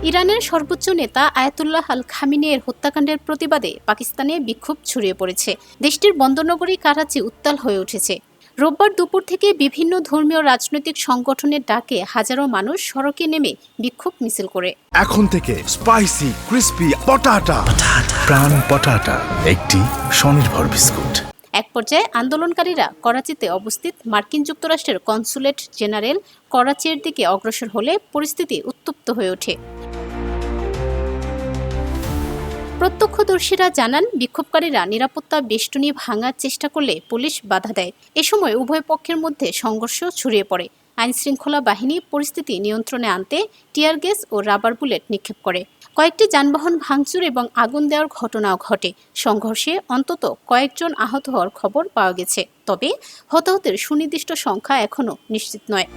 ইরানের সর্বোচ্চ নেতা আয়াতুল্লাহ আল খামিনেইর হত্যাকাণ্ডের প্রতিবাদে পাকিস্তানে বিক্ষোভ ছড়িয়ে পড়েছে। দেশটির বন্দরনগরী করাচি উত্তাল হয়ে উঠেছে। রোববার দুপুর থেকে বিভিন্ন ধর্মীয় রাজনৈতিক সংগঠনের ডাকে হাজারো মানুষ সড়কে নেমে বিক্ষোভ মিছিল করে। এখন থেকে স্পাইসি ক্রিস্পি পটাটা প্রাণ পটাটা একটি স্বনির্ভর বিস্কুট। এক পর্যায়ে আন্দোলনকারীরা করাচিতে অবস্থিত মার্কিন যুক্তরাষ্ট্রের কনসুলেট জেনারেল করাচির দিকে অগ্রসর হলে পরিস্থিতি উত্তপ্ত হয়ে ওঠে। প্রত্যক্ষদর্শীরা জানান, বিক্ষোভকারীরা নিরাপত্তা বেষ্টনী ভাঙার চেষ্টা করলে পুলিশ বাধা দেয়। এ সময় উভয় পক্ষের মধ্যে সংঘর্ষ ছড়িয়ে পড়ে। আইনশৃঙ্খলা বাহিনী পরিস্থিতি নিয়ন্ত্রণে আনতে টিয়ার গ্যাস ও রাবার বুলেট নিক্ষেপ করে। কয়েকটি যানবাহন ভাঙচুর এবং আগুন দেওয়ার ঘটনাও ঘটে। সংঘর্ষে অন্তত কয়েকজন আহত হওয়ার খবর পাওয়া গেছে, তবে হতাহতের সুনির্দিষ্ট সংখ্যা এখনও নিশ্চিত নয়।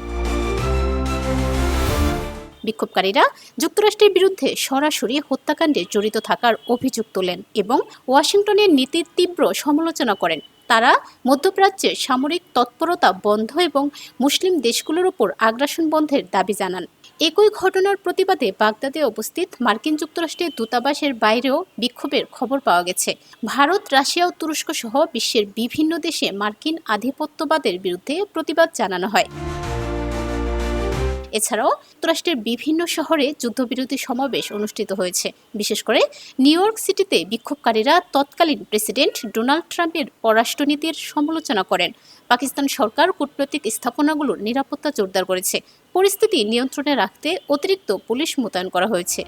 বিক্ষোভকারীরা যুক্তরাষ্ট্রের বিরুদ্ধে সরাসরি হত্যাকাণ্ডে জড়িত থাকার অভিযোগ তোলেন এবং ওয়াশিংটনের নীতির তীব্র সমালোচনা করেন। তারা মধ্যপ্রাচ্যের সামরিক তৎপরতা বন্ধ এবং মুসলিম দেশগুলোর ওপর আগ্রাসন বন্ধের দাবি জানান। একই ঘটনার প্রতিবাদে বাগদাদে অবস্থিত মার্কিন যুক্তরাষ্ট্রের দূতাবাসের বাইরেও বিক্ষোভের খবর পাওয়া গেছে। ভারত, রাশিয়া ও তুরস্ক সহ বিশ্বের বিভিন্ন দেশে মার্কিন আধিপত্যবাদের বিরুদ্ধে প্রতিবাদ জানানো হয়। এছাড়াও যুক্তরাষ্ট্রের বিভিন্ন শহরে যুদ্ধবিরোধী সমাবেশ অনুষ্ঠিত হয়েছে। বিশেষ করে নিউ ইয়র্ক সিটিতে বিক্ষোভকারীরা তৎকালীন প্রেসিডেন্ট ডোনাল্ড ট্রাম্পের পররাষ্ট্রনীতির সমালোচনা করেন। পাকিস্তান সরকার কূটনৈতিক স্থাপনাগুলোর নিরাপত্তা জোরদার করেছে। পরিস্থিতি নিয়ন্ত্রণে রাখতে অতিরিক্ত পুলিশ মোতায়েন করা হয়েছে।